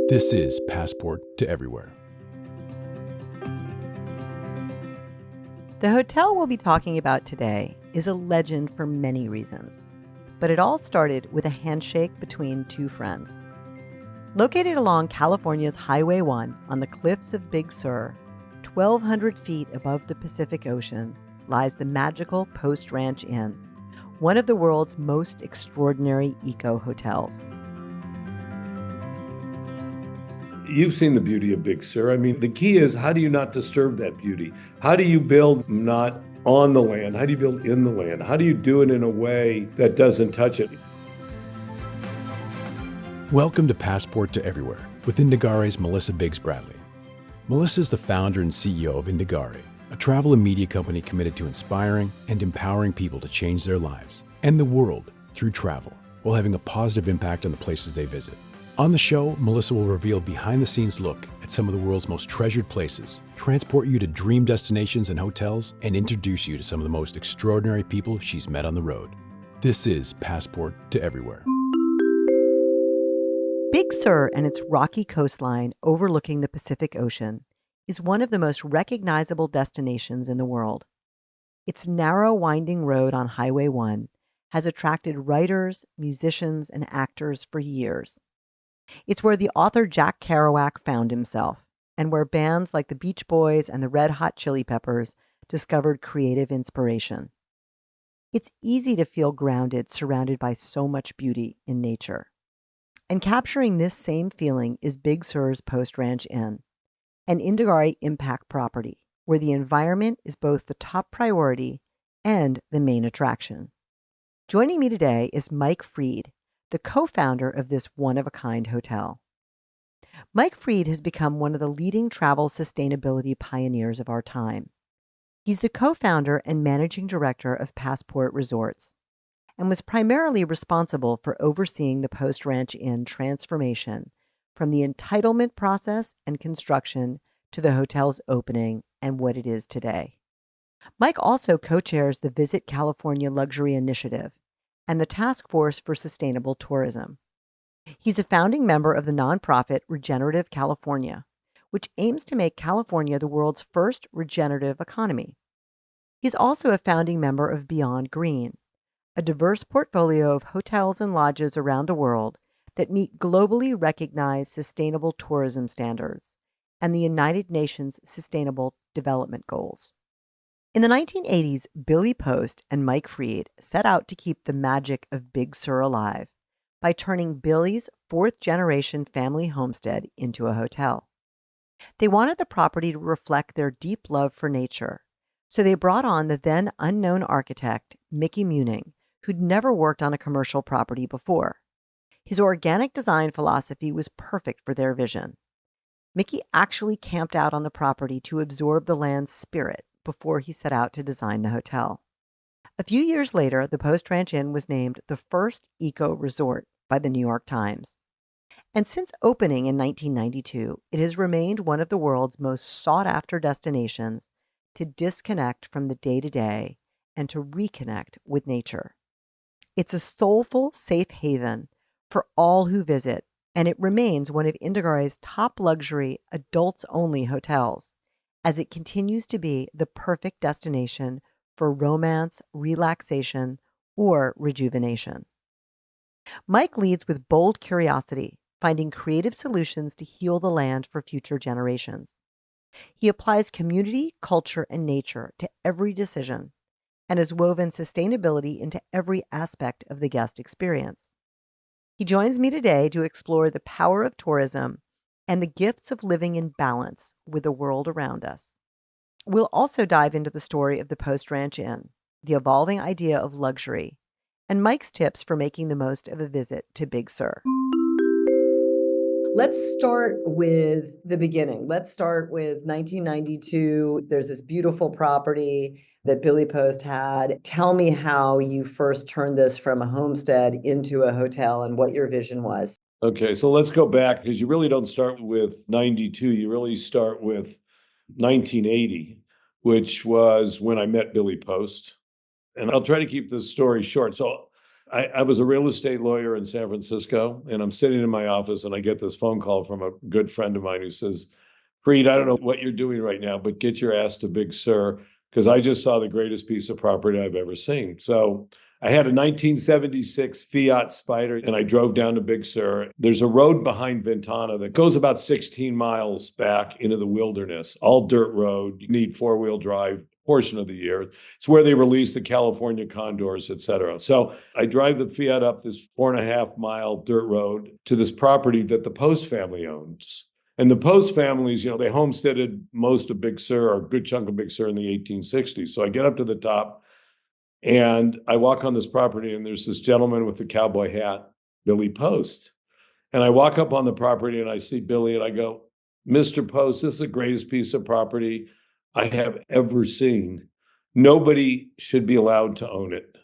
This is Passport to Everywhere. The hotel we'll be talking about today is a legend for many reasons, but it all started with a handshake between two friends. Located along California's Highway 1 on the cliffs of Big Sur, 1,200 feet above the Pacific Ocean, lies the magical Post Ranch Inn, one of the world's most extraordinary eco-hotels. You've seen the beauty of Big Sur. I mean, the key is, how do you not disturb that beauty? How do you build not on the land? How do you build in the land? How do you do it in a way that doesn't touch it? Welcome to Passport to Everywhere with Indagare's Melissa Biggs Bradley. Melissa is the founder and CEO of Indagare, a travel and media company committed to inspiring and empowering people to change their lives and the world through travel, while having a positive impact on the places they visit. On the show, Melissa will reveal behind-the-scenes look at some of the world's most treasured places, transport you to dream destinations and hotels, and introduce you to some of the most extraordinary people she's met on the road. This is Passport to Everywhere. Big Sur and its rocky coastline overlooking the Pacific Ocean is one of the most recognizable destinations in the world. Its narrow, winding road on Highway 1 has attracted writers, musicians, and actors for years. It's where the author Jack Kerouac found himself, and where bands like the Beach Boys and the Red Hot Chili Peppers discovered creative inspiration. It's easy to feel grounded, surrounded by so much beauty in nature. And capturing this same feeling is Big Sur's Post Ranch Inn, an Indagare impact property, where the environment is both the top priority and the main attraction. Joining me today is Mike Freed, the co-founder of this one-of-a-kind hotel. Mike Freed has become one of the leading travel sustainability pioneers of our time. He's the co-founder and managing director of Passport Resorts, and was primarily responsible for overseeing the Post Ranch Inn transformation from the entitlement process and construction to the hotel's opening and what it is today. Mike also co-chairs the Visit California Luxury Initiative and the Task Force for Sustainable Tourism. He's a founding member of the nonprofit Regenerative California, which aims to make California the world's first regenerative economy. He's also a founding member of Beyond Green, a diverse portfolio of hotels and lodges around the world that meet globally recognized sustainable tourism standards and the United Nations Sustainable Development Goals. In the 1980s, Billy Post and Mike Freed set out to keep the magic of Big Sur alive by turning Billy's fourth-generation family homestead into a hotel. They wanted the property to reflect their deep love for nature, so they brought on the then unknown architect, Mickey Muning, who'd never worked on a commercial property before. His organic design philosophy was perfect for their vision. Mickey actually camped out on the property to absorb the land's spirit before he set out to design the hotel. A few years later, the Post Ranch Inn was named the first eco-resort by the New York Times. And since opening in 1992, it has remained one of the world's most sought-after destinations to disconnect from the day-to-day and to reconnect with nature. It's a soulful, safe haven for all who visit, and it remains one of Indagare's top luxury, adults-only hotels, as it continues to be the perfect destination for romance, relaxation, or rejuvenation. Mike leads with bold curiosity, finding creative solutions to heal the land for future generations. He applies community, culture, and nature to every decision and has woven sustainability into every aspect of the guest experience. He joins me today to explore the power of tourism and the gifts of living in balance with the world around us. We'll also dive into the story of the Post Ranch Inn, the evolving idea of luxury, and Mike's tips for making the most of a visit to Big Sur. Let's start with the beginning. Let's start with 1992. There's this beautiful property that Billy Post had. Tell me how you first turned this from a homestead into a hotel and what your vision was. Okay, so let's go back, because you really don't start with 92. You really start with 1980, which was when I met Billy Post. And I'll try to keep this story short. So I was a real estate lawyer in San Francisco, and I'm sitting in my office, and I get this phone call from a good friend of mine who says, Creed, I don't know what you're doing right now, but get your ass to Big Sur because I just saw the greatest piece of property I've ever seen. So I had a 1976 Fiat Spider and I drove down to Big Sur. There's a road behind Ventana that goes about 16 miles back into the wilderness, all dirt road. You need four-wheel drive portion of the year. It's where they release the California condors, et cetera. So I drive the Fiat up this 4.5 mile dirt road to this property that the Post family owns. And the Post families, they homesteaded most of Big Sur, or a good chunk of Big Sur in the 1860s. So I get up to the top and I walk on this property, and there's this gentleman with the cowboy hat, Billy Post. And I walk up on the property and I see Billy and I go, Mr. Post, this is the greatest piece of property I have ever seen. Nobody should be allowed to own it.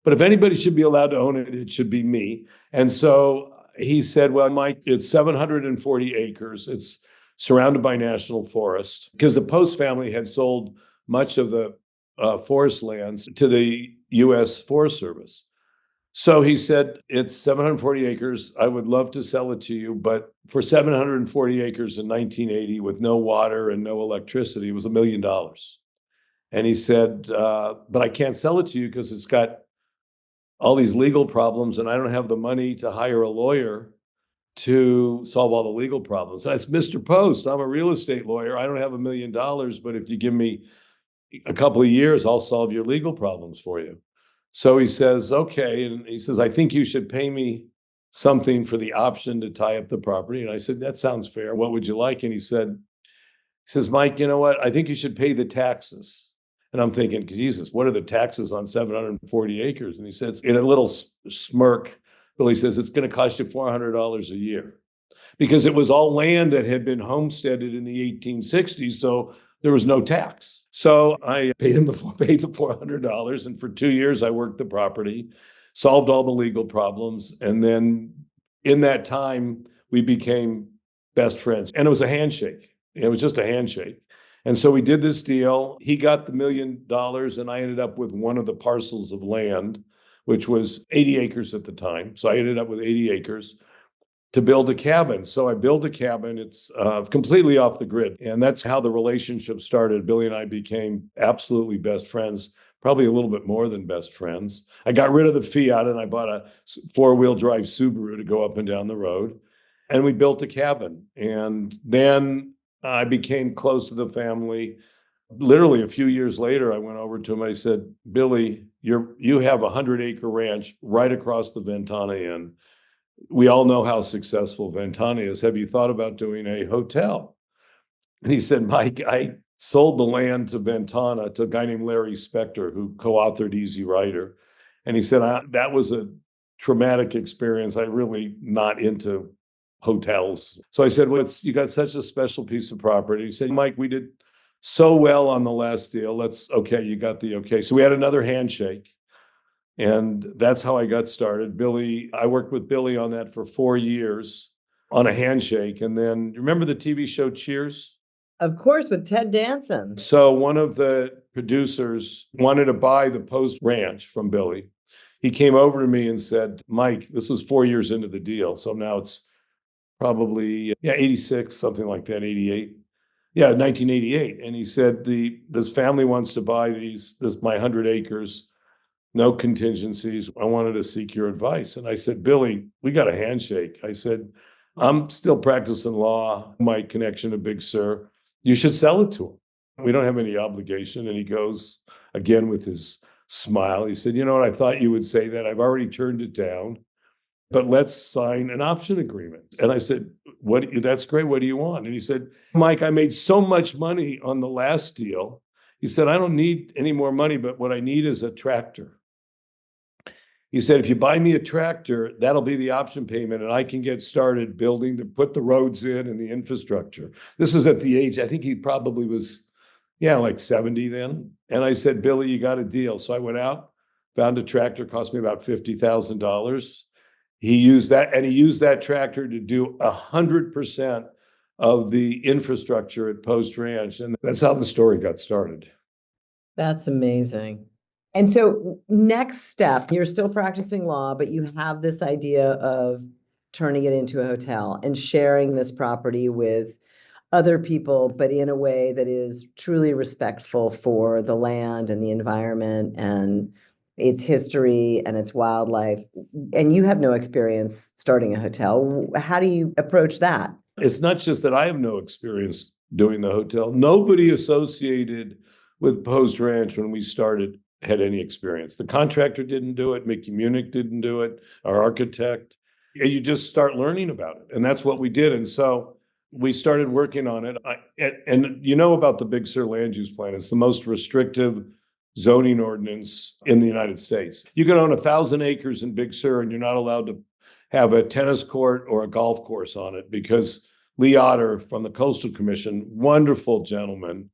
But if anybody should be allowed to own it, it should be me. And so he said, well, Mike, it's 740 acres. It's surrounded by national forest because the Post family had sold much of the forest lands to the U.S. Forest Service. So he said, it's 740 acres. I would love to sell it to you, but for 740 acres in 1980 with no water and no electricity, it was $1 million. And he said, but I can't sell it to you because it's got all these legal problems and I don't have the money to hire a lawyer to solve all the legal problems. I said, Mr. Post, I'm a real estate lawyer. I don't have $1 million, but if you give me a couple of years, I'll solve your legal problems for you. So he says, okay. And he says, I think you should pay me something for the option to tie up the property. And I said, that sounds fair. What would you like? And he says, Mike, you know what? I think you should pay the taxes. And I'm thinking, Jesus, what are the taxes on 740 acres? And he says, in a little smirk, Billy says, it's going to cost you $400 a year because it was all land that had been homesteaded in the 1860s. So there was no tax. So I paid the $400. And for 2 years, I worked the property, solved all the legal problems. And then in that time, we became best friends. And it was a handshake. It was just a handshake. And so we did this deal. He got the $1 million, and I ended up with one of the parcels of land, which was 80 acres at the time. So I ended up with 80 acres to build a cabin. So I built a cabin. It's completely off the grid. And that's how the relationship started. Billy and I became absolutely best friends, probably a little bit more than best friends. I got rid of the Fiat and I bought a four-wheel drive Subaru to go up and down the road. And we built a cabin. And then I became close to the family. Literally a few years later, I went over to him. I said, Billy, you have a 100-acre ranch right across the Ventana Inn. We all know how successful Ventana is. Have you thought about doing a hotel? And he said, Mike, I sold the land to Ventana to a guy named Larry Spector, who co-authored Easy Rider. And he said, that was a traumatic experience. I really not into hotels. So I said, well, you got such a special piece of property. He said, Mike, we did so well on the last deal. Okay, you got the okay. So we had another handshake. And that's how I got started. I worked with Billy on that for 4 years on a handshake. And then remember the TV show Cheers? Of course, with Ted Danson. So one of the producers wanted to buy the Post Ranch from Billy. He came over to me and said, Mike, this was 4 years into the deal. So now it's probably 86, something like that, 88. Yeah, 1988. And he said, this family wants to buy my 100 acres. No contingencies. I wanted to seek your advice. And I said, Billy, we got a handshake. I said, I'm still practicing law, my connection to Big Sur. You should sell it to him. We don't have any obligation. And he goes again with his smile. He said, you know what? I thought you would say that. I've already turned it down, but let's sign an option agreement. And I said, that's great. What do you want? And he said, Mike, I made so much money on the last deal. He said, I don't need any more money, but what I need is a tractor. He said, if you buy me a tractor, that'll be the option payment, and I can get started put the roads in and the infrastructure. This is at the age, I think he probably was, like 70 then. And I said, Billy, you got a deal. So I went out, found a tractor, cost me about $50,000. He used that tractor to do 100% of the infrastructure at Post Ranch. And that's how the story got started. That's amazing. And so next step, you're still practicing law, but you have this idea of turning it into a hotel and sharing this property with other people, but in a way that is truly respectful for the land and the environment and its history and its wildlife. And you have no experience starting a hotel. How do you approach that? It's not just that I have no experience doing the hotel. Nobody associated with Post Ranch when we started had any experience. The contractor didn't do it. Mickey Munich didn't do it. Our architect. And you just start learning about it. And that's what we did. And so we started working on it. And you know about the Big Sur land use plan. It's the most restrictive zoning ordinance in the United States. You can own 1,000 acres in Big Sur and you're not allowed to have a tennis court or a golf course on it because Lee Otter from the Coastal Commission, wonderful gentleman,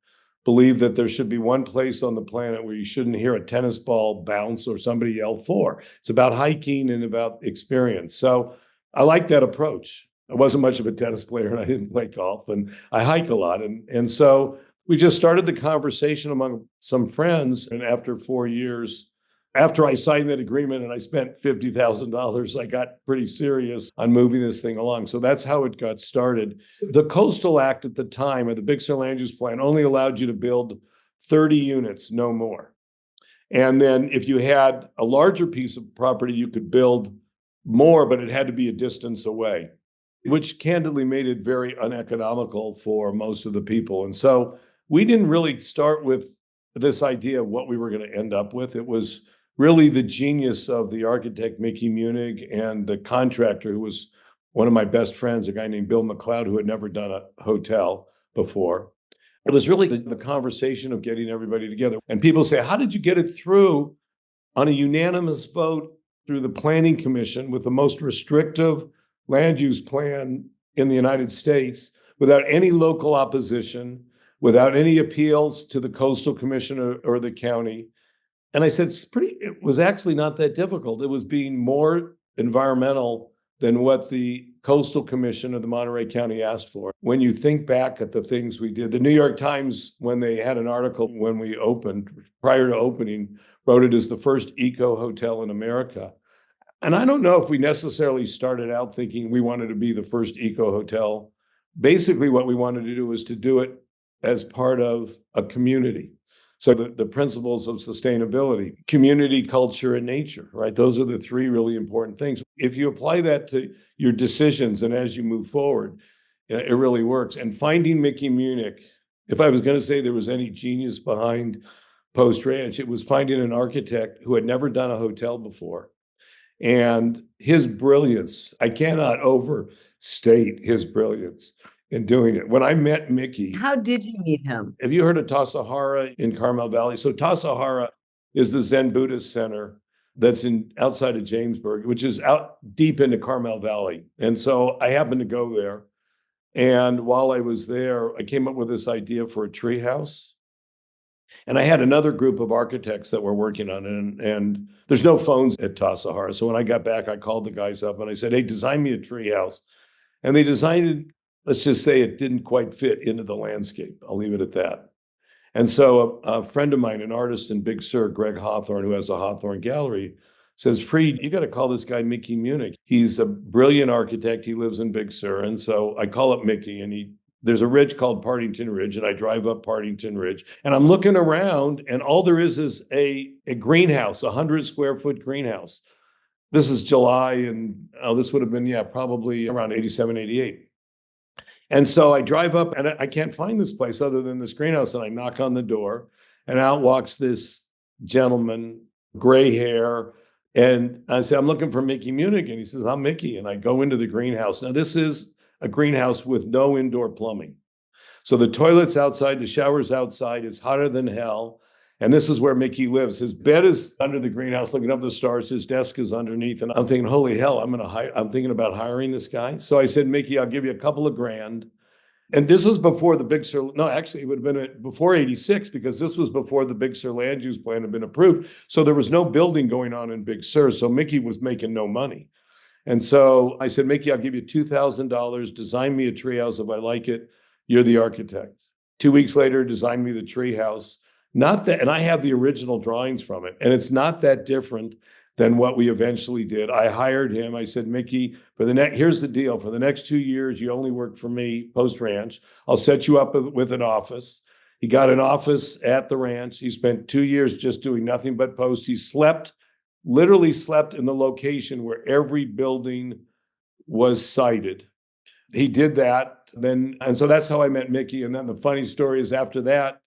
believed that there should be one place on the planet where you shouldn't hear a tennis ball bounce or somebody yell four. It's about hiking and about experience. So I like that approach. I wasn't much of a tennis player and I didn't play golf, and I hike a lot. And so we just started the conversation among some friends. And after 4 years, after I signed that agreement and I spent $50,000, I got pretty serious on moving this thing along. So that's how it got started. The Coastal Act at the time, or the Big Sur Land Use Plan, only allowed you to build 30 units, no more. And then if you had a larger piece of property, you could build more, but it had to be a distance away, which candidly made it very uneconomical for most of the people. And so we didn't really start with this idea of what we were going to end up with. It was really the genius of the architect, Mickey Munich, and the contractor, who was one of my best friends, a guy named Bill McLeod, who had never done a hotel before. It was really the conversation of getting everybody together. And people say, how did you get it through on a unanimous vote through the Planning Commission with the most restrictive land use plan in the United States without any local opposition, without any appeals to the Coastal Commission or the county? And I said, it was actually not that difficult. It was being more environmental than what the Coastal Commission of the Monterey County asked for. When you think back at the things we did, the New York Times, when they had an article when we opened, prior to opening, wrote it as the first eco hotel in America. And I don't know if we necessarily started out thinking we wanted to be the first eco hotel. Basically, what we wanted to do was to do it as part of a community. So the principles of sustainability, community, culture, and nature, right? Those are the three really important things. If you apply that to your decisions and as you move forward, it really works. And finding Mickey Munich, if I was going to say there was any genius behind Post Ranch, it was finding an architect who had never done a hotel before. And his brilliance, I cannot overstate his brilliance in doing it. When I met Mickey, How did you meet him? have you heard of Tassajara in Carmel Valley? So Tassajara is the Zen Buddhist center that's outside of Jamesburg, which is out deep into Carmel Valley. And so I happened to go there. And while I was there, I came up with this idea for a tree house. And I had another group of architects that were working on it. And there's no phones at Tassajara. So when I got back, I called the guys up and I said, hey, design me a tree house. And they designed it. Let's just say it didn't quite fit into the landscape. I'll leave it at that. And so a friend of mine, an artist in Big Sur, Greg Hawthorne, who has a Hawthorne gallery, says, Freed, you got to call this guy Mickey Munich. He's a brilliant architect. He lives in Big Sur. And so I call up Mickey, and there's a ridge called Partington Ridge, and I drive up Partington Ridge, and I'm looking around, and all there is a greenhouse, 100 square foot greenhouse. This is July, and this would have been, probably around 87, 88. And so I drive up and I can't find this place other than this greenhouse. And I knock on the door and out walks this gentleman, gray hair. And I say, I'm looking for Mickey Munich. And he says, I'm Mickey. And I go into the greenhouse. Now, this is a greenhouse with no indoor plumbing. So the toilet's outside, the shower's outside. It's hotter than hell. And this is where Mickey lives. His bed is under the greenhouse looking up at the stars. His desk is underneath. And I'm thinking, holy hell, I'm thinking about hiring this guy. So I said, Mickey, I'll give you a couple of grand. And this was before the Big Sur, no, actually, it would have been before 86, because this was before the Big Sur land use plan had been approved. So there was no building going on in Big Sur. So Mickey was making no money. And so I said, Mickey, I'll give you $2,000. Design me a treehouse. If I like it, you're the architect. 2 weeks later, design me the treehouse. Not that, and I have the original drawings from it, and it's not that different than what we eventually did. I hired him. I said, Mickey, here's the deal. For the next 2 years, you only work for me post ranch. I'll set you up with an office. He got an office at the ranch. He spent 2 years just doing nothing but post. He literally slept in the location where every building was sited. He did that then, and so that's how I met Mickey. And then the funny story is after that,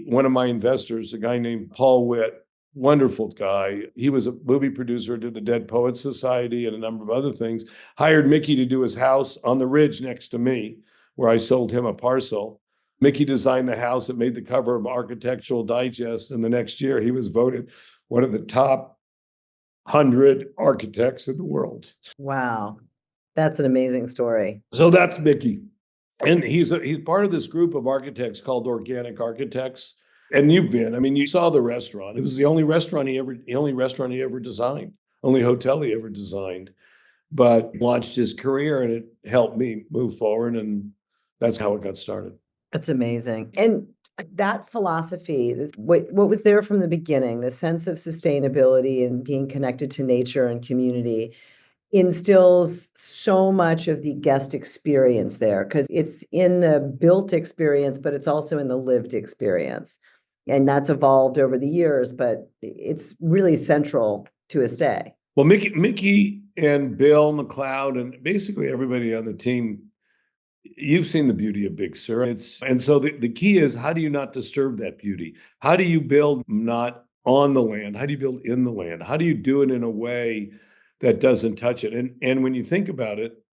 one of my investors, a guy named Paul Witt, wonderful guy. He was a movie producer, did the Dead Poets Society and a number of other things, hired Mickey to do his house on the ridge next to me, where I sold him a parcel. Mickey designed the house. It made the cover of Architectural Digest. And the next year, he was voted one of the top 100 architects in the world. Wow. That's an amazing story. So that's Mickey. And he's part of this group of architects called Organic Architects. And you've been, I mean, you saw the restaurant. It was the only restaurant he ever designed, only hotel he ever designed. But launched his career, and it helped me move forward. And that's how it got started. That's amazing. And that philosophy, what was there from the beginning, the sense of sustainability and being connected to nature and community, instills so much of the guest experience there, because it's in the built experience, but it's also in the lived experience. And that's evolved over the years, but it's really central to a stay. Well, Mickey and Bill McLeod and basically everybody on the team, you've seen the beauty of Big Sur. And so the key is, how do you not disturb that beauty? How do you build not on the land? How do you build in the land? How do you do it in a way that doesn't touch it? And when you think about it,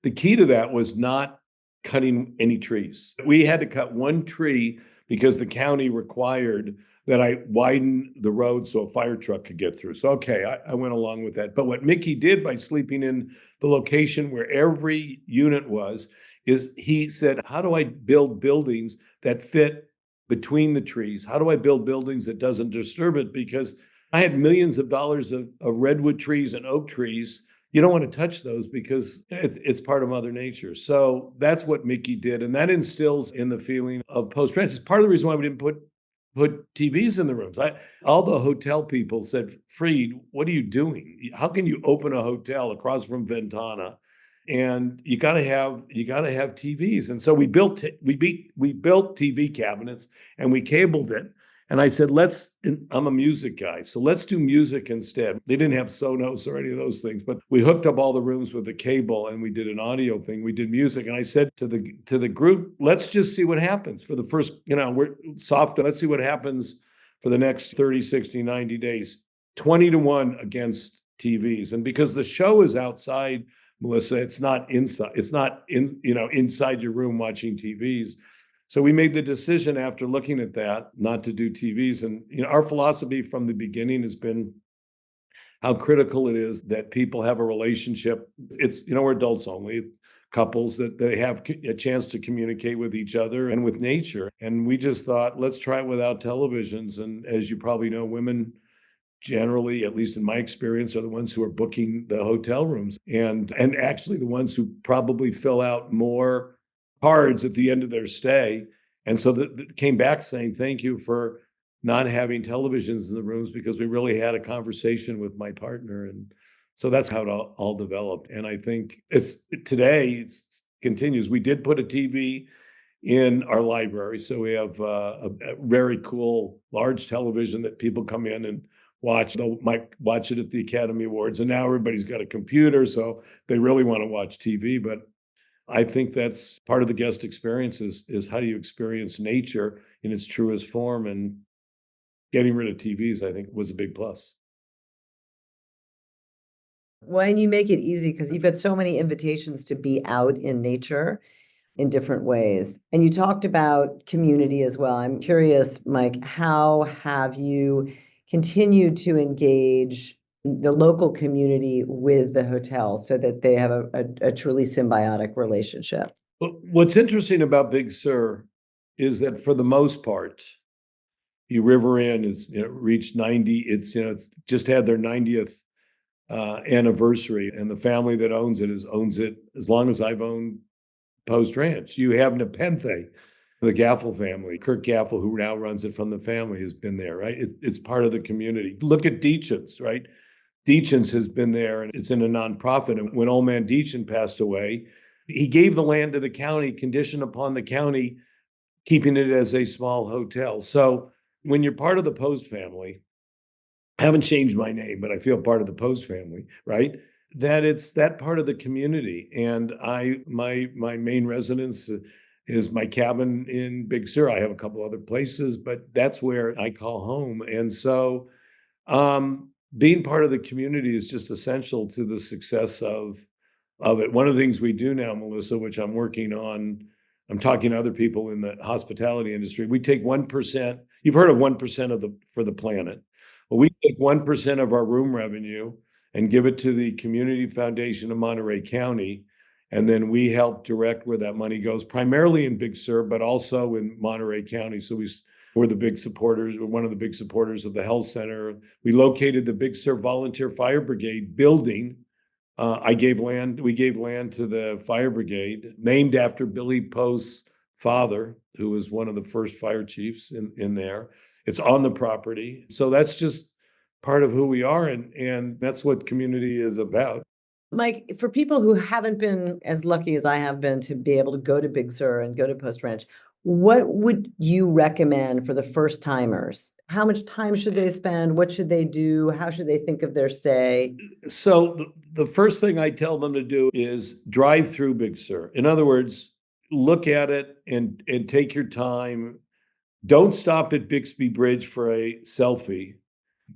the key to that was not cutting any trees. We had to cut one tree because the county required that I widen the road so a fire truck could get through. So, okay, I went along with that. But what Mickey did by sleeping in the location where every unit was, is he said, how do I build buildings that fit between the trees? How do I build buildings that doesn't disturb it? Because I had millions of dollars of redwood trees and oak trees. You don't want to touch those because it's part of Mother Nature. So that's what Mickey did. And that instills in the feeling of post-ranch. It's part of the reason why we didn't put TVs in the rooms. All the hotel people said, Freed, what are you doing? How can you open a hotel across from Ventana? And you got to have TVs. And so we built TV cabinets and we cabled it. And I said, I'm a music guy, so let's do music instead. They didn't have Sonos or any of those things, but we hooked up all the rooms with a cable and we did an audio thing. We did music. And I said to the group, let's just see what happens for the first, we're soft. Let's see what happens for the next 30, 60, 90 days, 20-1 against TVs. And because the show is outside, Melissa, it's not inside. It's not inside your room watching TVs. So we made the decision after looking at that not to do TVs. And our philosophy from the beginning has been how critical it is that people have a relationship. It's, we're adults only, couples, that they have a chance to communicate with each other and with nature. And we just thought, let's try it without televisions. And as you probably know, women generally, at least in my experience, are the ones who are booking the hotel rooms and actually the ones who probably fill out more cards at the end of their stay. And so that came back saying, thank you for not having televisions in the rooms, because we really had a conversation with my partner. And so that's how it all developed. And I think it continues. We did put a TV in our library. So we have a very cool large television that people come in and watch. They might watch it at the Academy Awards. And now everybody's got a computer, so they really want to watch TV. But I think that's part of the guest experience is how do you experience nature in its truest form, and getting rid of TVs, I think, was a big plus. Well, and you make it easy because you've got so many invitations to be out in nature in different ways. And you talked about community as well. I'm curious, Mike, how have you continued to engage the local community with the hotel so that they have a truly symbiotic relationship? What's interesting about Big Sur is that for the most part, River Inn is reached 90. It's just had their 90th anniversary, and the family that owns it owns it as long as I've owned Post Ranch. You have Nepenthe, The Gaffel family, Kirk Gaffel, who now runs it from the family, has been there, right? It's part of the community. Look at Deachin's, right? Deachin's has been there, and it's in a nonprofit. And when old man Deachin passed away, he gave the land to the county, conditioned upon the county keeping it as a small hotel. So when you're part of the Post family, I haven't changed my name, but I feel part of the Post family, right? That it's that part of the community. And my main residence is my cabin in Big Sur. I have a couple other places, but that's where I call home. And so being part of the community is just essential to the success of it. One of the things we do now, Melissa, which I'm working on, I'm talking to other people in the hospitality industry. We take 1%. You've heard of 1% of the for the planet. Well, we take 1% of our room revenue and give it to the Community Foundation of Monterey County. And then we help direct where that money goes, primarily in Big Sur, but also in Monterey County. So we're the big supporters, we're one of the big supporters of the health center. We located the Big Sur Volunteer Fire Brigade building. We gave land to the fire brigade, named after Billy Post's father, who was one of the first fire chiefs in there. It's on the property. So that's just part of who we are, and that's what community is about. Mike, for people who haven't been as lucky as I have been to be able to go to Big Sur and go to Post Ranch, what would you recommend for the first timers? How much time should they spend? What should they do? How should they think of their stay? So the first thing I tell them to do is drive through Big Sur. In other words, look at it and take your time. Don't stop at Bixby Bridge for a selfie.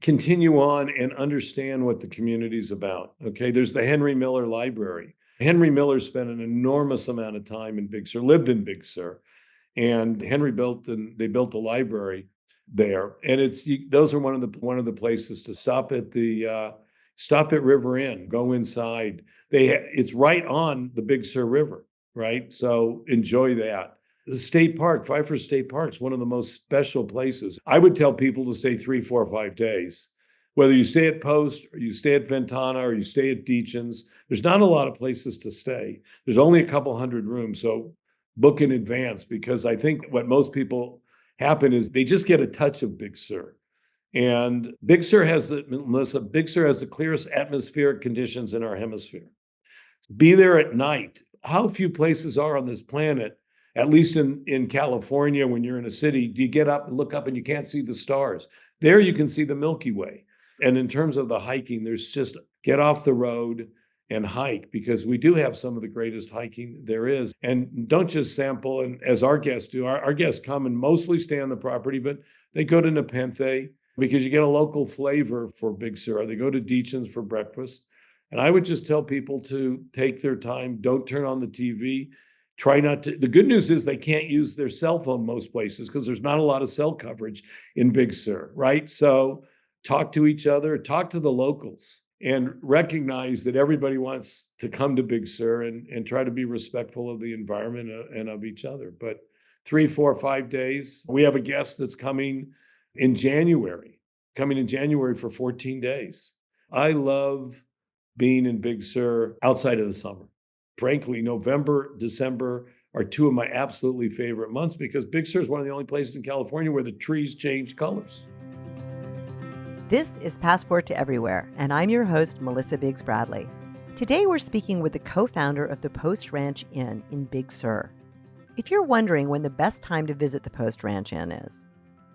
Continue on and understand what the community's about. Okay, there's the Henry Miller Library. Henry Miller spent an enormous amount of time in Big Sur, lived in Big Sur, and they built a library there. And those are one of the places to stop at stop at River Inn, go inside. It's right on the Big Sur River, right? So enjoy that. The state park, Pfeiffer State Park, is one of the most special places. I would tell people to stay 3, 4, 5 days. Whether you stay at Post or you stay at Ventana or you stay at Deachin's, there's not a lot of places to stay. There's only a couple hundred rooms, so book in advance, because I think what most people happen is they just get a touch of Big Sur. And Big Sur has the clearest atmospheric conditions in our hemisphere. Be there at night. How few places are on this planet, at least in California, when you're in a city, do you get up and look up and you can't see the stars? There you can see the Milky Way. And in terms of the hiking, there's just get off the road and hike, because we do have some of the greatest hiking there is. And don't just sample, and as our guests do, our guests come and mostly stay on the property, but they go to Nepenthe because you get a local flavor for Big Sur. They go to Deachin's for breakfast. And I would just tell people to take their time, don't turn on the TV. Try not to. The good news is they can't use their cell phone most places because there's not a lot of cell coverage in Big Sur, right? So talk to each other, talk to the locals, and recognize that everybody wants to come to Big Sur and try to be respectful of the environment and of each other. But 3, 4, 5 days. We have a guest that's coming in January for 14 days. I love being in Big Sur outside of the summer. Frankly, November, December are two of my absolutely favorite months because Big Sur is one of the only places in California where the trees change colors. This is Passport to Everywhere, and I'm your host, Melissa Biggs Bradley. Today we're speaking with the co-founder of the Post Ranch Inn in Big Sur. If you're wondering when the best time to visit the Post Ranch Inn is,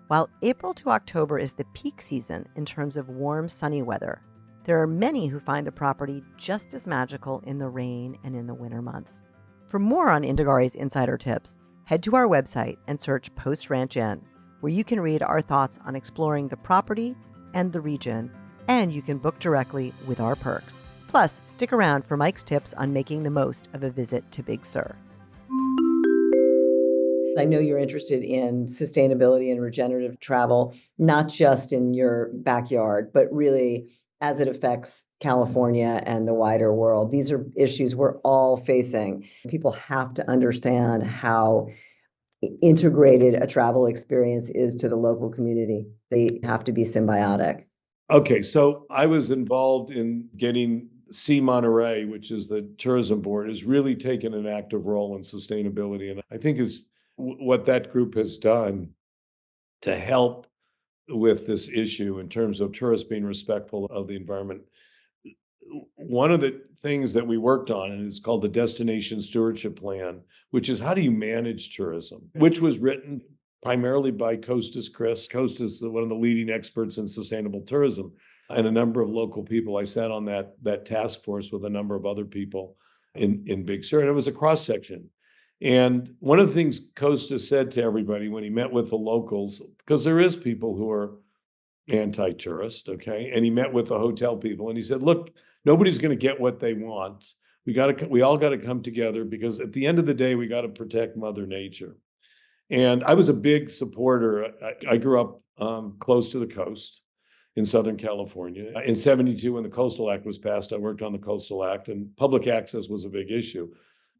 while April to October is the peak season in terms of warm, sunny weather, there are many who find the property just as magical in the rain and in the winter months. For more on Indagare's insider tips, head to our website and search Post Ranch Inn, where you can read our thoughts on exploring the property and the region, and you can book directly with our perks. Plus, stick around for Mike's tips on making the most of a visit to Big Sur. I know you're interested in sustainability and regenerative travel, not just in your backyard, but really as it affects California and the wider world. These are issues we're all facing. People have to understand how integrated a travel experience is to the local community. They have to be symbiotic. Okay, so I was involved in getting Monterey, which is the tourism board, has really taken an active role in sustainability. And I think is what that group has done to help with this issue in terms of tourists being respectful of the environment. One of the things that we worked on, and it's called the Destination Stewardship Plan, which is how do you manage tourism, which was written primarily by Costas Chris. Costas is one of the leading experts in sustainable tourism, and a number of local people. I sat on that task force with a number of other people in Big Sur, and it was a cross section. And one of the things Costas said to everybody when he met with the locals, because there is people who are anti-tourist, okay? And he met with the hotel people and he said, "Look, nobody's going to get what they want. We all got to come together because at the end of the day, we got to protect Mother Nature." And I was a big supporter. I grew up close to the coast in Southern California. In '72, when the Coastal Act was passed, I worked on the Coastal Act, and public access was a big issue.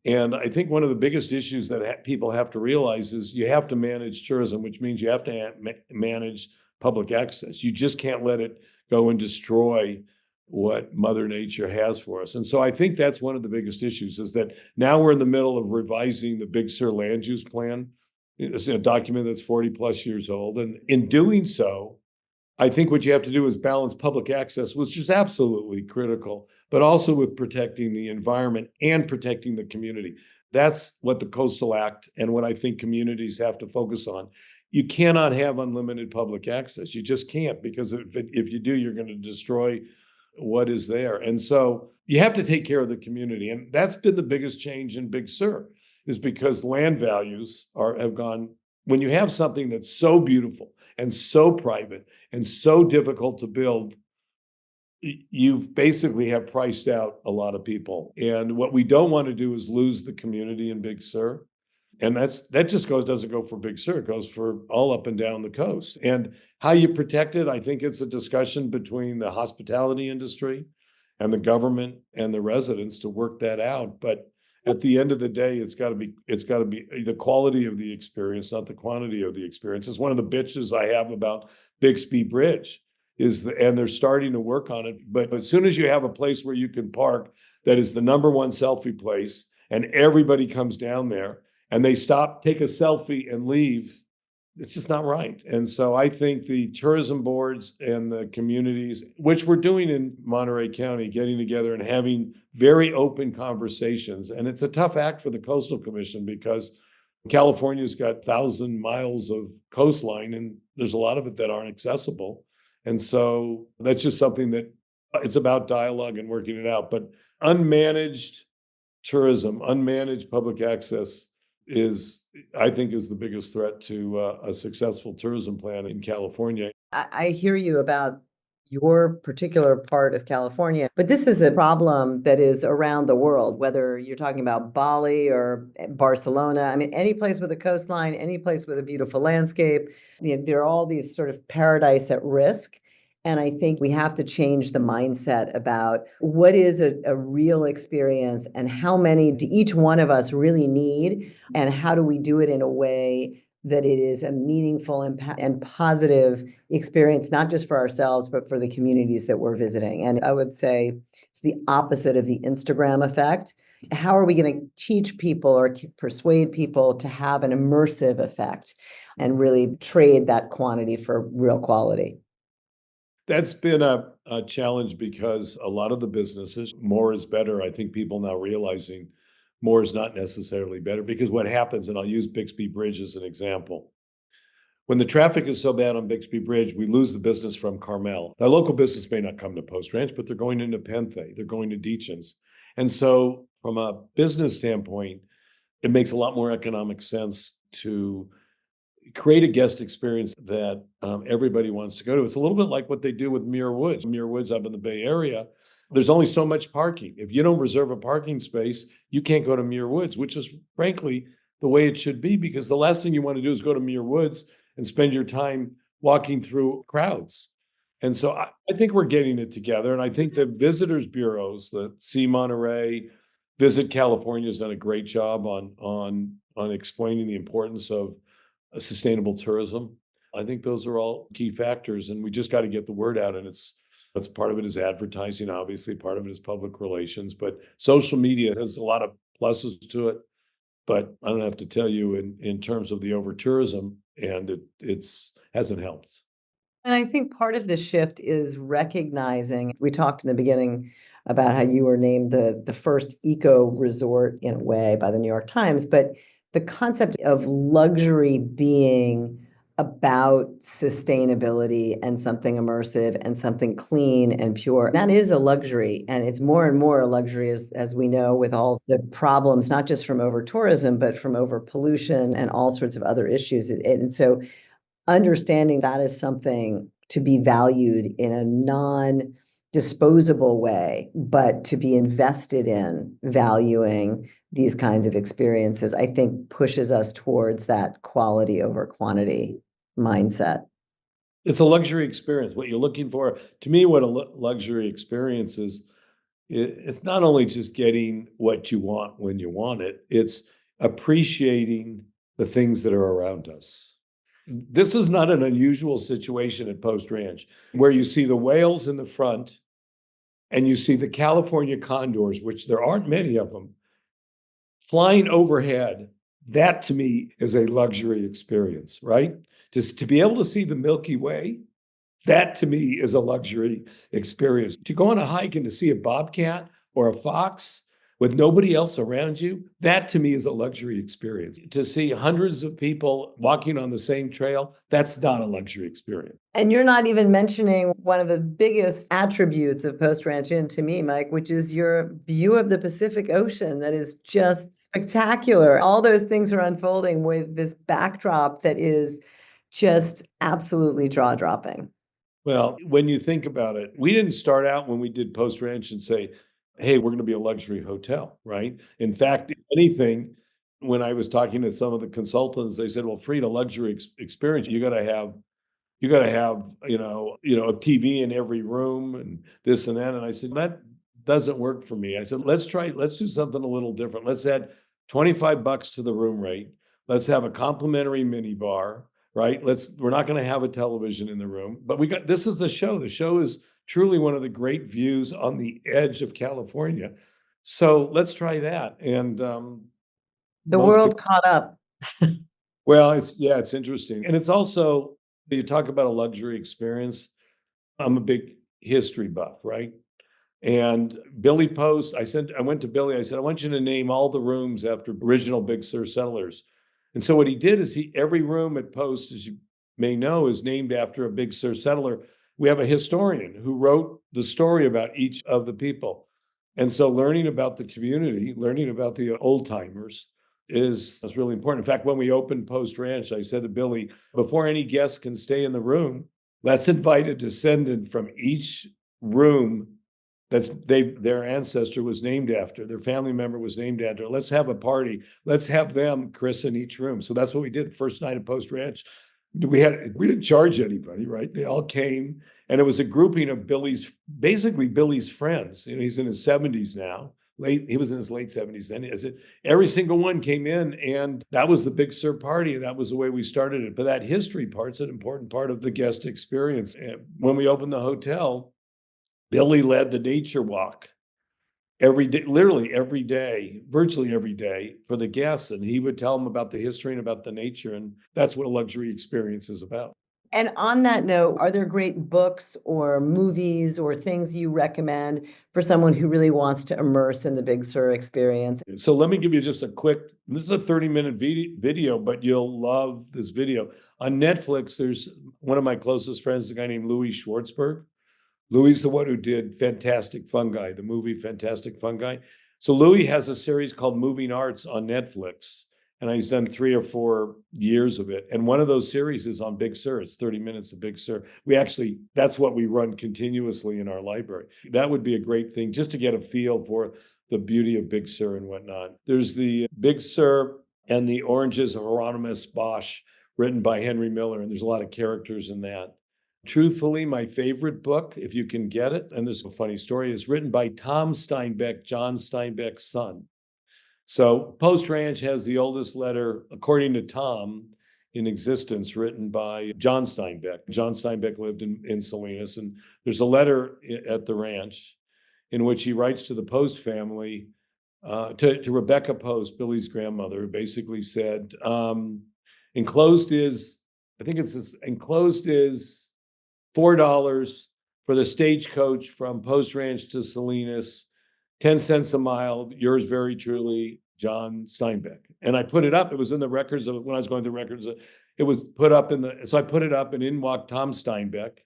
And I think one of the biggest issues that people have to realize is you have to manage tourism, which means you have to manage public access. You just can't let it go and destroy what Mother Nature has for us. And so I think that's one of the biggest issues is that now we're in the middle of revising the Big Sur land use plan. It's a document that's 40 plus years old. And in doing so, I think what you have to do is balance public access, which is absolutely critical, but also with protecting the environment and protecting the community. That's what the Coastal Act and what I think communities have to focus on. You cannot have unlimited public access. You just can't, because if you do, you're going to destroy what is there. And so you have to take care of the community. And that's been the biggest change in Big Sur, is because land values have gone, when you have something that's so beautiful and so private and so difficult to build, you've basically have priced out a lot of people. And what we don't want to do is lose the community in Big Sur. And that just doesn't go for Big Sur, it goes for all up and down the coast. And how you protect it, I think it's a discussion between the hospitality industry and the government and the residents to work that out. But at the end of the day, it's got to be the quality of the experience, not the quantity of the experience. It's one of the bitches I have about Bixby Bridge and they're starting to work on it. But as soon as you have a place where you can park that is the number one selfie place, and everybody comes down there and they stop, take a selfie and leave, it's just not right. And so I think the tourism boards and the communities, which we're doing in Monterey County, getting together and having very open conversations. And it's a tough act for the Coastal Commission because California's got 1,000 miles of coastline and there's a lot of it that aren't accessible. And so that's just something that it's about dialogue and working it out. But unmanaged tourism, unmanaged public access I think, is the biggest threat to a successful tourism plan in California. I hear you about your particular part of California, but this is a problem that is around the world, whether you're talking about Bali or Barcelona. I mean, any place with a coastline, any place with a beautiful landscape, there are all these sort of paradise at risk. And I think we have to change the mindset about what is a real experience and how many do each one of us really need, and how do we do it in a way that it is a meaningful and positive experience, not just for ourselves, but for the communities that we're visiting. And I would say it's the opposite of the Instagram effect. How are we going to teach people or persuade people to have an immersive effect and really trade that quantity for real quality? That's been a challenge because a lot of the businesses, more is better. I think people now realizing more is not necessarily better, because what happens, and I'll use Bixby Bridge as an example. When the traffic is so bad on Bixby Bridge, we lose the business from Carmel. Now, local business may not come to Post Ranch, but they're going into Penthe, they're going to Deachins. And so from a business standpoint, it makes a lot more economic sense to create a guest experience that everybody wants to go to. It's a little bit like what they do with Muir Woods. Muir Woods up in the Bay Area, there's only so much parking. If you don't reserve a parking space, you can't go to Muir Woods, which is frankly the way it should be, because the last thing you want to do is go to Muir Woods and spend your time walking through crowds. And so I think we're getting it together. And I think the visitors bureaus, the See Monterey, Visit California has done a great job on explaining the importance of sustainable tourism. I think those are all key factors, and we just got to get the word out. And that's part of it is advertising, obviously, part of it is public relations, but social media has a lot of pluses to it, but I don't have to tell you in terms of the over tourism, and it's hasn't helped. And I think part of the shift is recognizing we talked in the beginning about how you were named the first eco resort in a way by the New York Times, but the concept of luxury being about sustainability and something immersive and something clean and pure. That is a luxury, and it's more and more a luxury as we know with all the problems, not just from over tourism, but from over pollution and all sorts of other issues. And so understanding that is something to be valued in a non-disposable way, but to be invested in valuing these kinds of experiences, I think pushes us towards that quality over quantity mindset. It's a luxury experience. What you're looking for, to me, what a luxury experience is, it's not only just getting what you want when you want it, it's appreciating the things that are around us. This is not an unusual situation at Post Ranch, where you see the whales in the front and you see the California condors, which there aren't many of them, flying overhead. That to me is a luxury experience, right? Just to be able to see the Milky Way, that to me is a luxury experience. To go on a hike and to see a bobcat or a fox with nobody else around you, that to me is a luxury experience. To see hundreds of people walking on the same trail, that's not a luxury experience. And you're not even mentioning one of the biggest attributes of Post Ranch Inn to me, Mike, which is your view of the Pacific Ocean that is just spectacular. All those things are unfolding with this backdrop that is just absolutely jaw-dropping. Well, when you think about it, we didn't start out when we did Post Ranch and say, hey, we're going to be a luxury hotel, right? In fact, if anything, when I was talking to some of the consultants, they said, well, Frida, luxury experience, you got to have a TV in every room and this and that. And I said, that doesn't work for me. I said, let's do something a little different. Let's add $25 to the room rate. Let's have a complimentary mini bar, right? We're not going to have a television in the room, but this is the show. The show is truly one of the great views on the edge of California. So let's try that. And The most world people, caught up. well, it's interesting. And it's also, you talk about a luxury experience. I'm a big history buff, right? And Billy Post, I went to Billy, I said, I want you to name all the rooms after original Big Sur settlers. And so what he did is every room at Post, as you may know, is named after a Big Sur settler. We have a historian who wrote the story about each of the people. And so learning about the community, learning about the old timers is really important. In fact, when we opened Post Ranch, I said to Billy, before any guest can stay in the room, let's invite a descendant from each room their ancestor was named after, their family member was named after. Let's have a party. Let's have them christen each room. So that's what we did. First night at Post Ranch, we didn't charge anybody, right? They all came, and it was a grouping of basically Billy's friends. He's in his 70s now. He was in his late 70s then. Every single one came in, and that was the Big Sur party, and that was the way we started it. But that history part's an important part of the guest experience. And when we opened the hotel, Billy led the nature walk every day, literally every day, virtually every day for the guests. And he would tell them about the history and about the nature. And that's what a luxury experience is about. And on that note, are there great books or movies or things you recommend for someone who really wants to immerse in the Big Sur experience? So let me give you just this is a 30-minute video, but you'll love this video. On Netflix, there's one of my closest friends, a guy named Louis Schwartzberg. Louis is the one who did Fantastic Fungi, the movie Fantastic Fungi. So Louis has a series called Moving Arts on Netflix, and he's done 3 or 4 years of it. And one of those series is on Big Sur. It's 30 minutes of Big Sur. That's what we run continuously in our library. That would be a great thing just to get a feel for the beauty of Big Sur and whatnot. There's the Big Sur and the Oranges of Hieronymus Bosch, written by Henry Miller, and there's a lot of characters in that. Truthfully, my favorite book, if you can get it, and this is a funny story, is written by Tom Steinbeck, John Steinbeck's son. So Post Ranch has the oldest letter, according to Tom, in existence, written by John Steinbeck. John Steinbeck lived in Salinas, and there's a letter at the ranch in which he writes to the Post family to Rebecca Post, Billy's grandmother, who basically said, enclosed is, I think it's this, enclosed is $4 for the stagecoach from Post Ranch to Salinas, 10 cents a mile. Yours very truly, John Steinbeck. And I put it up. It was in the records of when I was going through records. It was put up so I put it up, and in walked Tom Steinbeck.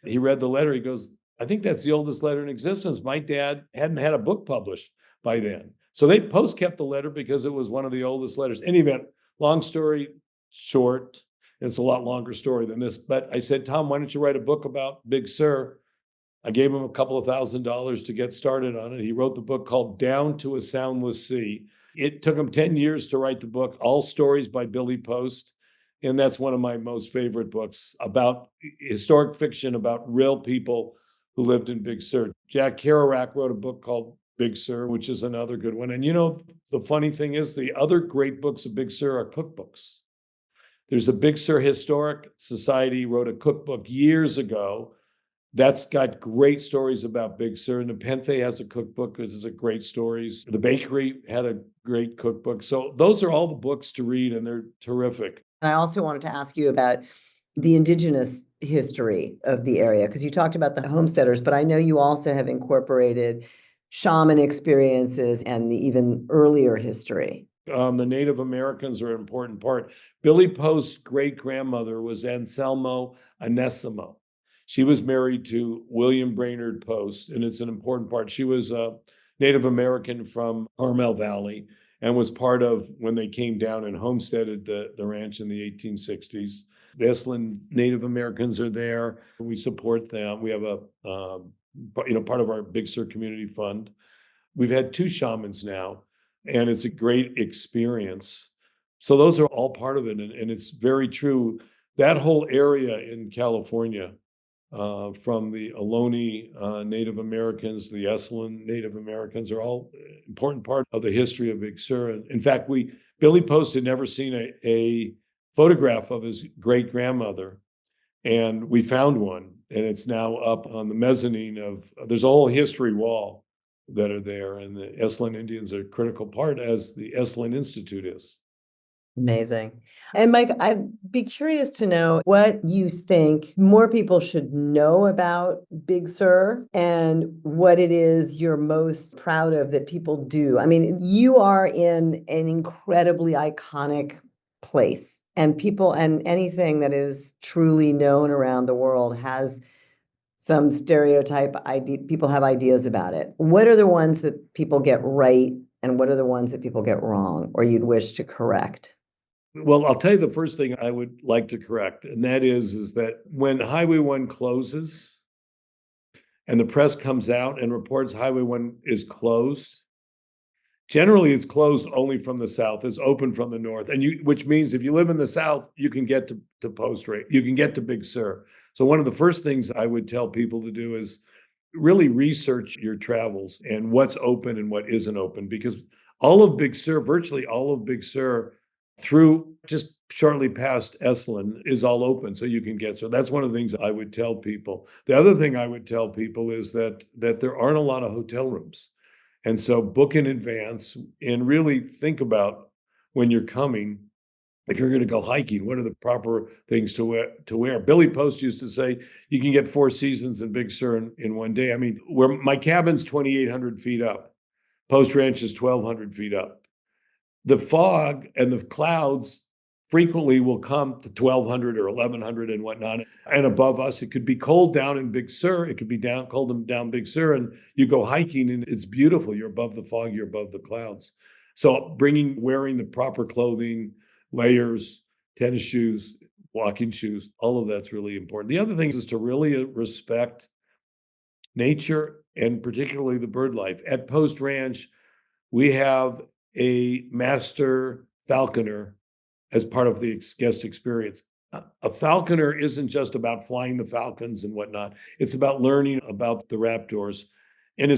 He read the letter. He goes, I think that's the oldest letter in existence. My dad hadn't had a book published by then. So Post kept the letter because it was one of the oldest letters. In any event, long story short, it's a lot longer story than this, but I said, Tom, why don't you write a book about Big Sur? I gave him a couple of $1,000s to get started on it. He wrote the book called Down to a Soundless Sea. It took him 10 years to write the book, all stories by Billy Post. And that's one of my most favorite books about historic fiction about real people who lived in Big Sur. Jack Kerouac wrote a book called Big Sur, which is another good one. And the funny thing is, the other great books of Big Sur are cookbooks. There's a Big Sur Historic Society wrote a cookbook years ago that's got great stories about Big Sur. And the Nepenthe has a cookbook because it's a great stories. The Bakery had a great cookbook. So those are all the books to read, and they're terrific. And I also wanted to ask you about the indigenous history of the area, because you talked about the homesteaders, but I know you also have incorporated shaman experiences and the even earlier history. The Native Americans are an important part. Billy Post's great grandmother was Anselmo Onesimo. She was married to William Brainerd Post, and it's an important part. She was a Native American from Carmel Valley and was part of when they came down and homesteaded the ranch in the 1860s. The Esalen Native Americans are there. We support them. We have a part of our Big Sur Community Fund. We've had 2 shamans now, and it's a great experience. So those are all part of it, and it's very true. That whole area in California, from the Ohlone Native Americans, the Esalen Native Americans, are all important part of the history of Big Sur. And in fact, Billy Post had never seen a photograph of his great grandmother, and we found one, and it's now up on the mezzanine there's a whole history wall that are there, and the Esalen Indians are a critical part, as the Esalen Institute is. Amazing. And Mike, I'd be curious to know what you think more people should know about Big Sur and what it is you're most proud of that people do. I mean, you are in an incredibly iconic place, and anything that is truly known around the world has some stereotype idea. People have ideas about it. What are the ones that people get right, and what are the ones that people get wrong or you'd wish to correct? Well, I'll tell you the first thing I would like to correct, and that is that when Highway 1 closes and the press comes out and reports Highway 1 is closed, generally it's closed only from the south. It's open from the north, which means if you live in the south, you can get to Post Rate, you can get to Big Sur. So one of the first things I would tell people to do is really research your travels and what's open and what isn't open, because virtually all of Big Sur, through just shortly past Esalen, is all open, so you can get. So that's one of the things I would tell people. The other thing I would tell people is that there aren't a lot of hotel rooms, and so book in advance and really think about when you're coming. If you're going to go hiking, what are the proper things to wear? Billy Post used to say you can get 4 seasons in Big Sur in one day. I mean, where my cabin's 2,800 feet up, Post Ranch is 1,200 feet up. The fog and the clouds frequently will come to 1,200 or 1,100 and whatnot. And above us, it could be cold down in Big Sur. It could be cold down Big Sur, and you go hiking and it's beautiful. You're above the fog, you're above the clouds. So wearing the proper clothing, layers, tennis shoes, walking shoes, all of that's really important. The other thing is to really respect nature, and particularly the bird life. At Post Ranch, we have a master falconer as part of the guest experience. A falconer isn't just about flying the falcons and whatnot. It's about learning about the raptors. And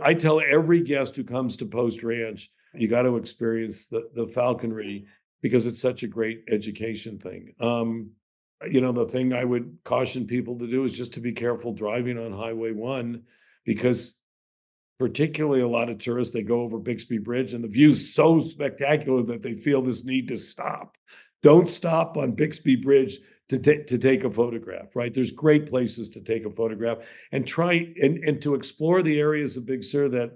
I tell every guest who comes to Post Ranch, you got to experience the falconry, because it's such a great education thing. The thing I would caution people to do is just to be careful driving on Highway 1, because particularly a lot of tourists, they go over Bixby Bridge and the view's so spectacular that they feel this need to stop. Don't stop on Bixby Bridge to take a photograph, right? There's great places to take a photograph and try and to explore the areas of Big Sur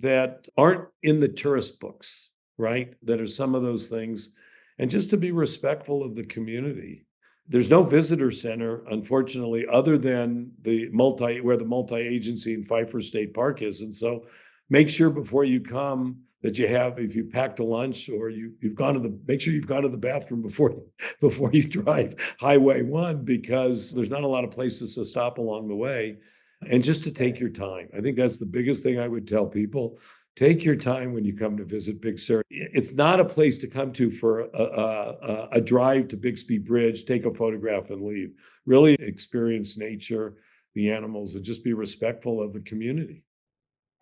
that aren't in the tourist books, right? That are some of those things, and just to be respectful of the community. There's no visitor center, unfortunately, other than where the multi-agency in Pfeiffer State Park is. And so make sure before you come that you have, if you packed a lunch or make sure you've gone to the bathroom before you drive Highway 1, because there's not a lot of places to stop along the way. And just to take your time. I think that's the biggest thing I would tell people. Take your time when you come to visit Big Sur. It's not a place to come to for a drive to Bixby Bridge, take a photograph and leave. Really experience nature, the animals, and just be respectful of the community.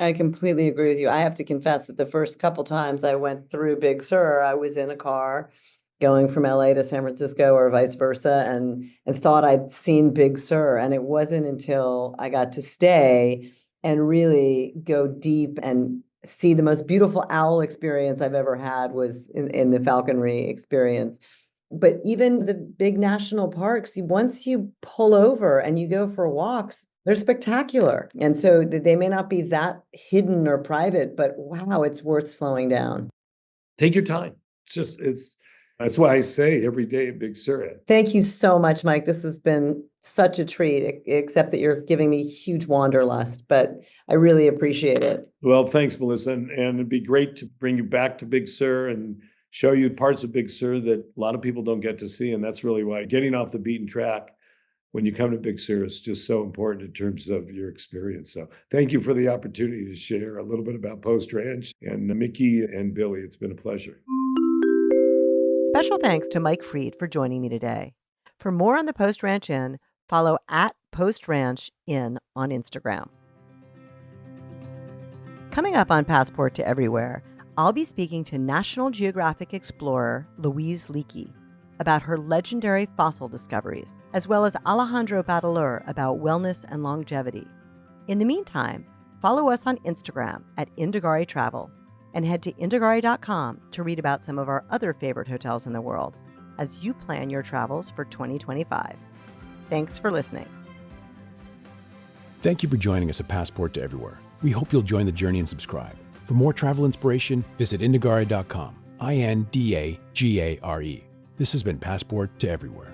I completely agree with you. I have to confess that the first couple times I went through Big Sur, I was in a car going from LA to San Francisco or vice versa, and thought I'd seen Big Sur. And it wasn't until I got to stay and really go deep and see the most beautiful owl experience I've ever had was in the falconry experience. But even the big national parks, once you pull over and you go for walks, they're spectacular. And so they may not be that hidden or private, but wow, it's worth slowing down. Take your time. That's why I say every day at Big Sur. Thank you so much, Mike. This has been such a treat, except that you're giving me huge wanderlust, but I really appreciate it. Well, thanks, Melissa. And it'd be great to bring you back to Big Sur and show you parts of Big Sur that a lot of people don't get to see. And that's really why getting off the beaten track when you come to Big Sur is just so important in terms of your experience. So thank you for the opportunity to share a little bit about Post Ranch. And Mickey and Billy, it's been a pleasure. Special thanks to Mike Freed for joining me today. For more on the Post Ranch Inn, follow at Post Ranch Inn on Instagram. Coming up on Passport to Everywhere, I'll be speaking to National Geographic explorer Louise Leakey about her legendary fossil discoveries, as well as Alejandro Badalur about wellness and longevity. In the meantime, follow us on Instagram at Indagare Travel and head to Indagare.com to read about some of our other favorite hotels in the world as you plan your travels for 2025. Thanks for listening. Thank you for joining us at Passport to Everywhere. We hope you'll join the journey and subscribe. For more travel inspiration, visit Indagare.com, Indagare. This has been Passport to Everywhere.